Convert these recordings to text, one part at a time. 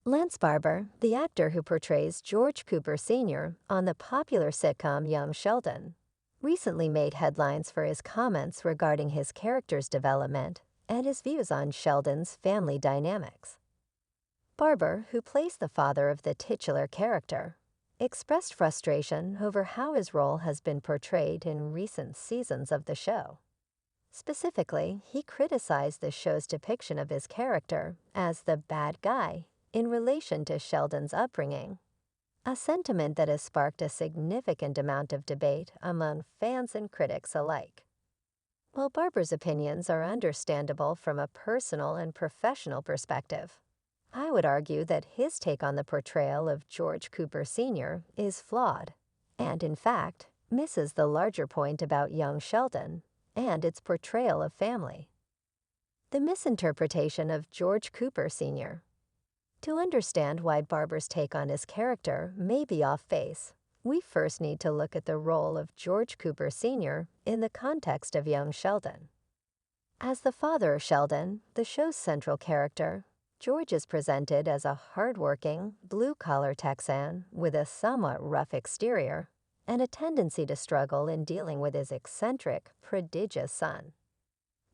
Lance Barber, the actor who portrays George Cooper Sr. on the popular sitcom Young Sheldon, recently made headlines for his comments regarding his character's development and his views on Sheldon's family dynamics. Barber, who plays the father of the titular character, expressed frustration over how his role has been portrayed in recent seasons of the show. Specifically, he criticized the show's depiction of his character as the bad guy in relation to Sheldon's upbringing, a sentiment that has sparked a significant amount of debate among fans and critics alike. While Barber's opinions are understandable from a personal and professional perspective, I would argue that his take on the portrayal of George Cooper Sr. is flawed, and in fact, misses the larger point about young Sheldon and its portrayal of family. The misinterpretation of George Cooper Sr. To understand why Barber's take on his character may be off base, we first need to look at the role of George Cooper Sr. in the context of young Sheldon. As the father of Sheldon, the show's central character, George is presented as a hardworking, blue-collar Texan with a somewhat rough exterior and a tendency to struggle in dealing with his eccentric, prodigious son.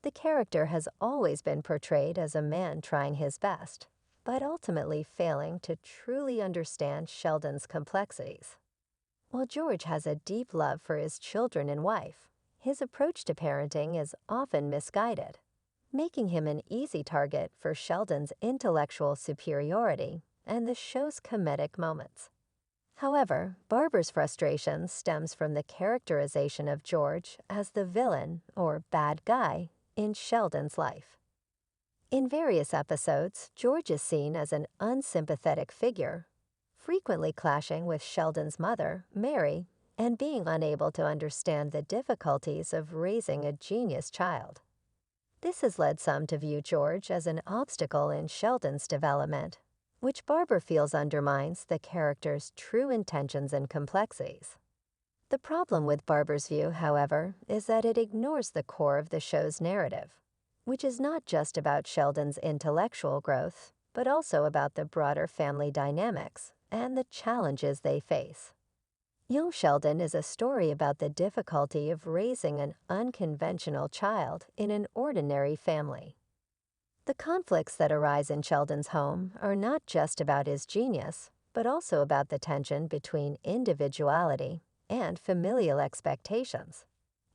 The character has always been portrayed as a man trying his best, but ultimately failing to truly understand Sheldon's complexities. While George has a deep love for his children and wife, his approach to parenting is often misguided, making him an easy target for Sheldon's intellectual superiority and the show's comedic moments. However, Barber's frustration stems from the characterization of George as the villain or bad guy in Sheldon's life. In various episodes, George is seen as an unsympathetic figure, frequently clashing with Sheldon's mother, Mary, and being unable to understand the difficulties of raising a genius child. This has led some to view George as an obstacle in Sheldon's development, which Barber feels undermines the character's true intentions and complexities. The problem with Barber's view, however, is that it ignores the core of the show's narrative, which is not just about Sheldon's intellectual growth, but also about the broader family dynamics and the challenges they face. Young Sheldon is a story about the difficulty of raising an unconventional child in an ordinary family. The conflicts that arise in Sheldon's home are not just about his genius, but also about the tension between individuality and familial expectations.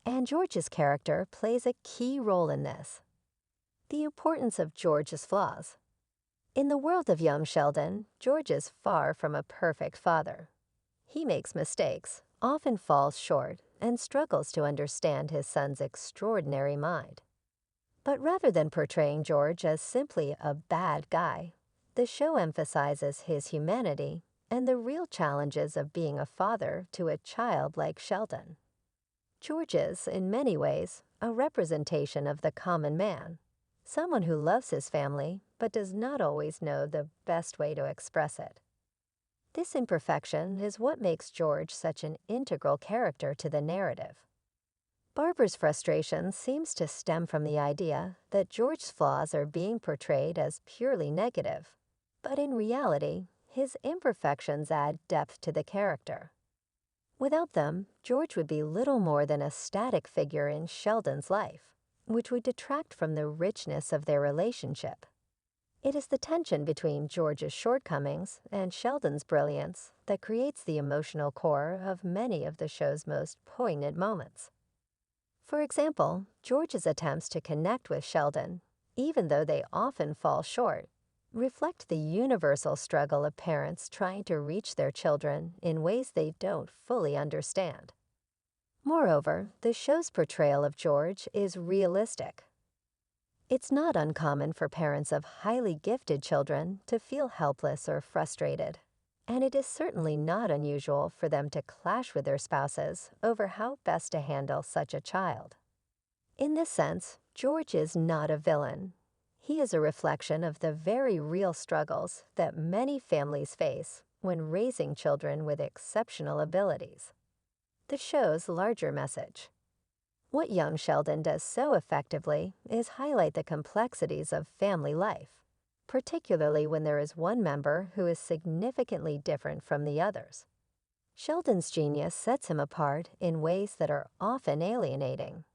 And George's character plays a key role in this. The importance of George's flaws. In the world of young Sheldon, George is far from a perfect father. He makes mistakes, often falls short, and struggles to understand his son's extraordinary mind. But rather than portraying George as simply a bad guy, the show emphasizes his humanity and the real challenges of being a father to a child like Sheldon. George is, in many ways, a representation of the common man, someone who loves his family but does not always know the best way to express it. This imperfection is what makes George such an integral character to the narrative. Barber's frustration seems to stem from the idea that George's flaws are being portrayed as purely negative, but in reality, his imperfections add depth to the character. Without them, George would be little more than a static figure in Sheldon's life, which would detract from the richness of their relationship. It is the tension between George's shortcomings and Sheldon's brilliance that creates the emotional core of many of the show's most poignant moments. For example, George's attempts to connect with Sheldon, even though they often fall short, reflect the universal struggle of parents trying to reach their children in ways they don't fully understand. Moreover, the show's portrayal of George is realistic. It's not uncommon for parents of highly gifted children to feel helpless or frustrated, and it is certainly not unusual for them to clash with their spouses over how best to handle such a child. In this sense, George is not a villain. He is a reflection of the very real struggles that many families face when raising children with exceptional abilities. The show's larger message. What young Sheldon does so effectively is highlight the complexities of family life, particularly when there is one member who is significantly different from the others. Sheldon's genius sets him apart in ways that are often alienating.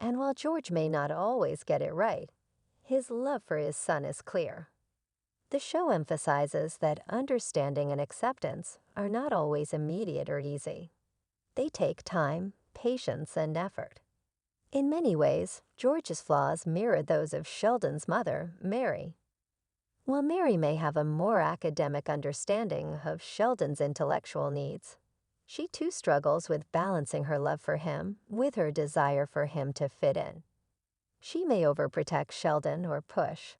And while George may not always get it right, his love for his son is clear. The show emphasizes that understanding and acceptance are not always immediate or easy. They take time, patience, and effort. In many ways, George's flaws mirror those of Sheldon's mother, Mary. While Mary may have a more academic understanding of Sheldon's intellectual needs, she too struggles with balancing her love for him with her desire for him to fit in. She may overprotect Sheldon or push,